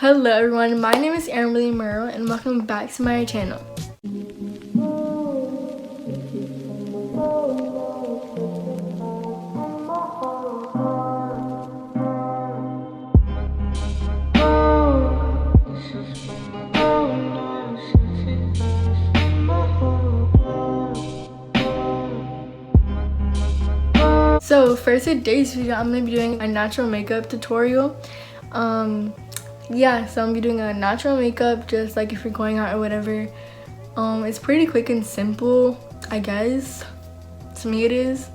Hello everyone, my name is Emily Murrow and welcome back to my channel. So for today's video, I'm going to be doing a natural makeup tutorial. Yeah, so I'm gonna be doing a natural makeup just like if you're going out or whatever. It's pretty quick and simple, I guess. To me it is.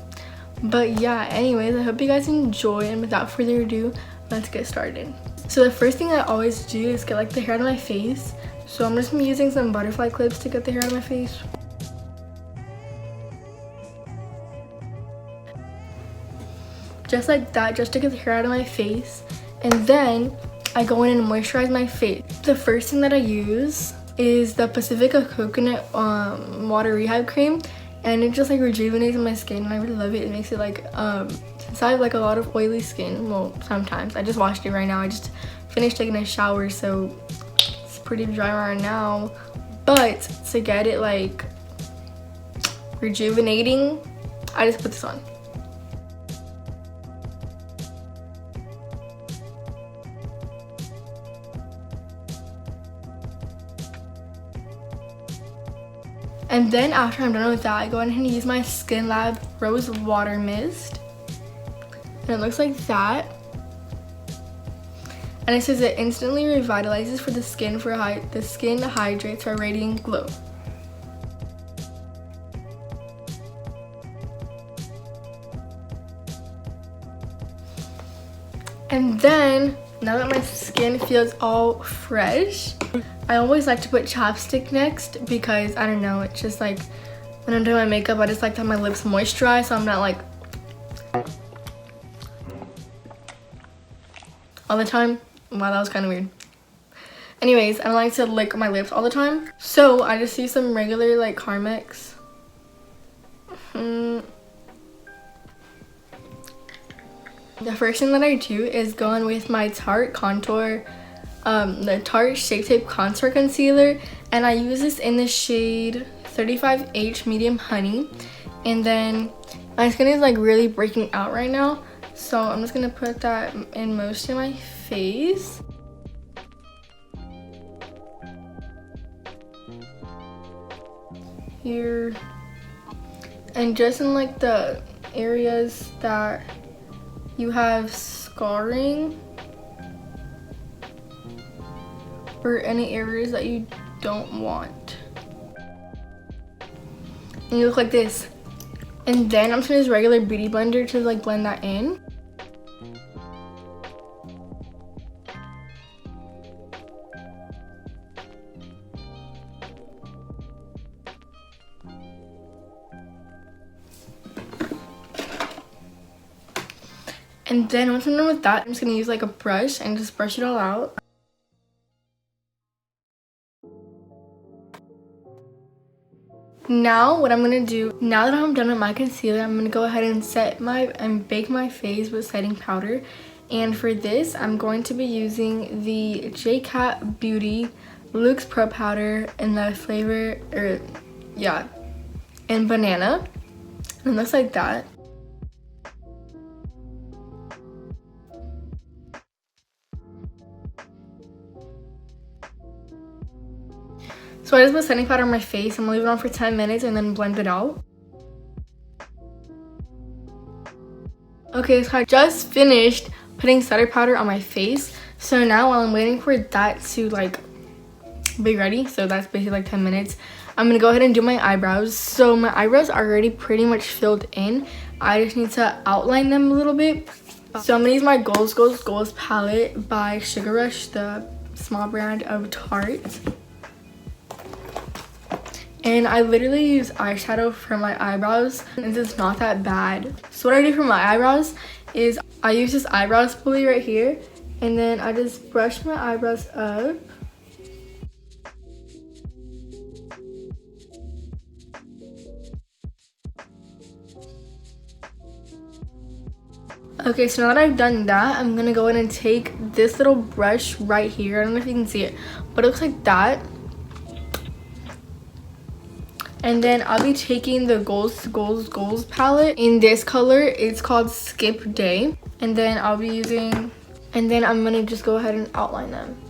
But yeah, anyways, I hope you guys enjoy, and without further ado, let's get started. So the first thing I always do is get like the hair out of my face. So I'm just gonna be using some butterfly clips to get the hair out of my face. Just like that, just to get the hair out of my face. And then I go in and moisturize my face. The first thing that I use is the Pacifica Coconut Water Rehab Cream, and it just like rejuvenates my skin and I really love it. It makes it like, since I have like a lot of oily skin, well sometimes, I just washed it right now. I just finished taking a shower, so it's pretty dry right now. But to get it like rejuvenating, I just put this on. And then after I'm done with that, I go ahead and use my Skin Lab Rose Water Mist. And it looks like that. And it says it instantly revitalizes for the skin the skin hydrates for a radiant glow. And then, now that my skin feels all fresh, I always like to put chapstick next because, I don't know, it's just like when I'm doing my makeup, I just like to have my lips moisturized so I'm not like all the time. Wow, that was kind of weird. Anyways, I don't like to lick my lips all the time, so I just use some regular like Carmex. The first thing that I do is go in with my Tarte Contour, the Tarte Shape Tape Contour Concealer, and I use this in the shade 35H Medium Honey. And then my skin is like really breaking out right now, so I'm just gonna put that in most of my face. Here, and just in like the areas that you have scarring, or any areas that you don't want. And you look like this. And then I'm just gonna use regular beauty blender to like blend that in. And then once I'm done with that, I'm just gonna use like a brush and just brush it all out. Now what I'm gonna do, now that I'm done with my concealer, I'm gonna go ahead and bake my face with setting powder. And for this, I'm going to be using the J-Cat Beauty Luxe Pro Powder in the flavor, in banana. And it looks like that. So I just put setting powder on my face. I'm gonna leave it on for 10 minutes and then blend it out. Okay, so I just finished putting setting powder on my face. So now while I'm waiting for that to like be ready, so that's basically like 10 minutes, I'm gonna go ahead and do my eyebrows. So my eyebrows are already pretty much filled in. I just need to outline them a little bit. So I'm gonna use my Goals palette by Sugar Rush, the small brand of Tarte. And I literally use eyeshadow for my eyebrows, and it's not that bad. So what I do for my eyebrows is I use this eyebrow spoolie right here, and then I just brush my eyebrows up. Okay, so now that I've done that, I'm gonna go in and take this little brush right here. I don't know if you can see it, but it looks like that. And then I'll be taking the goals palette in this color. It's called Skip Day. And then I'll be using, and then I'm gonna just go ahead and outline them.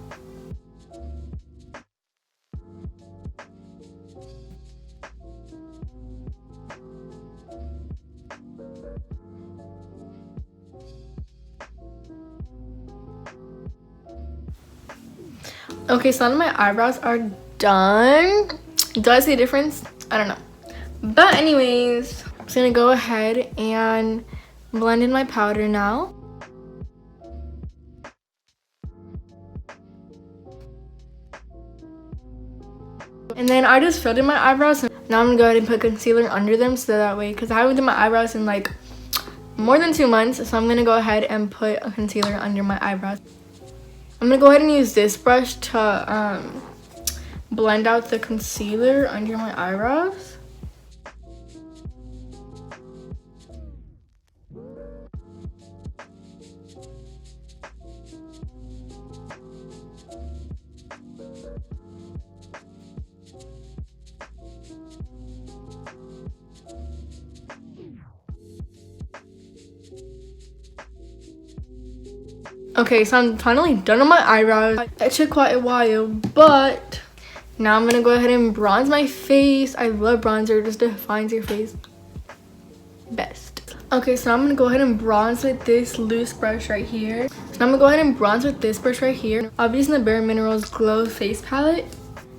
Okay, so now my eyebrows are done. Do I see a difference? I don't know. But anyways, I'm just gonna go ahead and blend in my powder now. And then I just filled in my eyebrows. Now I'm gonna go ahead and put concealer under them so that way, because I haven't done my eyebrows in like more than 2 months. So I'm gonna go ahead and put a concealer under my eyebrows. I'm gonna go ahead and use this brush to blend out the concealer under my eyebrows. Okay, so I'm finally done with my eyebrows. It took quite a while, but now I'm gonna go ahead and bronze my face. I love bronzer, it just defines your face best. Okay, so now I'm gonna go ahead and bronze with this loose brush right here. So now I'm gonna go ahead and bronze with this brush right here. I'll be using the Bare Minerals Glow Face Palette,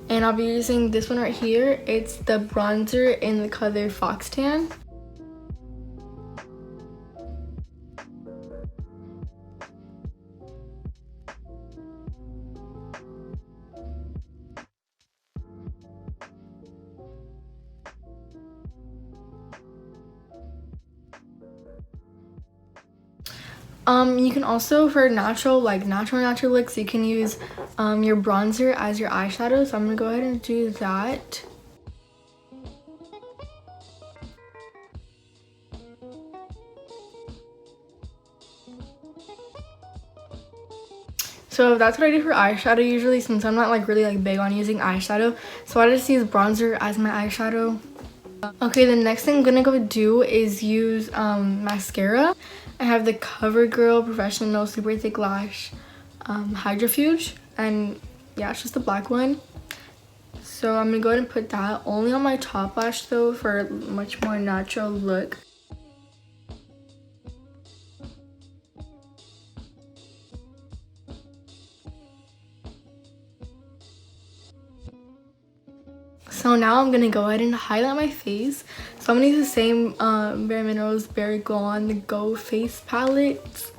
and I'll be using this one right here. It's the bronzer in the color Fox Tan. You can also, for natural looks, you can use your bronzer as your eyeshadow. So I'm gonna go ahead and do that. So that's what I do for eyeshadow usually, since I'm not like really big on using eyeshadow. So I just use bronzer as my eyeshadow. Okay, the next thing I'm gonna go do is use mascara. I have the CoverGirl Professional Super Thick Lash Hydrofuge, and yeah, it's just the black one. So I'm gonna go ahead and put that only on my top lash though, for a much more natural look. So now I'm gonna go ahead and highlight my face. So I'm gonna use the same Bare Minerals Berry Glow on the Go face palette,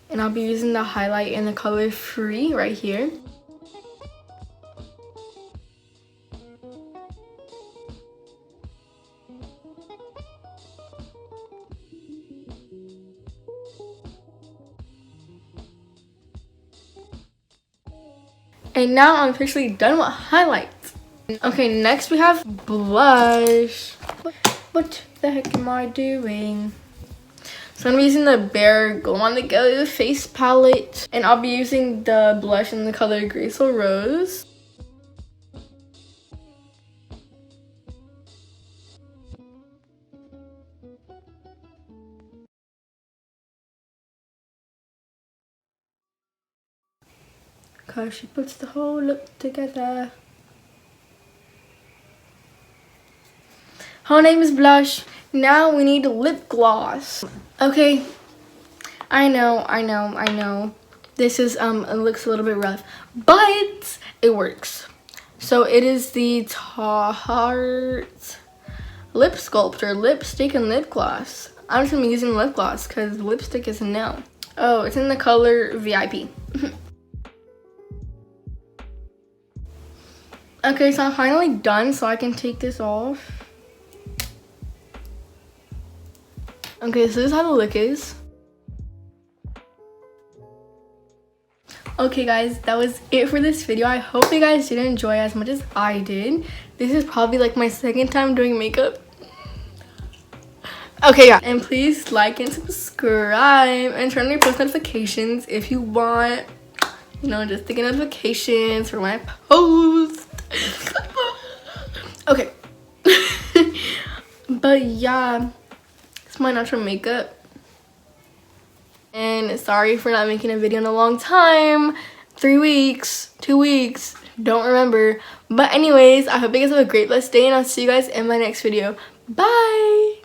and I'll be using the highlight in the color Free right here. And now I'm officially done with highlights. Okay, next we have blush. What the heck am I doing? So I'm using the Bare Glow on the Go face palette, and I'll be using the blush in the color Graceful Rose. Cause she puts the whole look together. Her name is blush. Now we need lip gloss. Okay, I know. This is it looks a little bit rough, but it works. So it is the Tarte Lip Sculptor Lipstick and Lip Gloss. I'm just gonna be using lip gloss because lipstick is a no. Oh, it's in the color VIP. Okay, so I'm finally done, so I can take this off. Okay, so this is how the look is. Okay guys, that was it for this video. I hope you guys did enjoy as much as I did. This is probably like my second time doing makeup. Okay, yeah. And please like and subscribe and turn on your post notifications if you want, you know, just to get notifications for when I post. Okay. But yeah, it's my natural makeup. And sorry for not making a video in a long time. 3 weeks, 2 weeks, don't remember. But anyways, I hope you guys have a great blessed day, and I'll see you guys in my next video. Bye.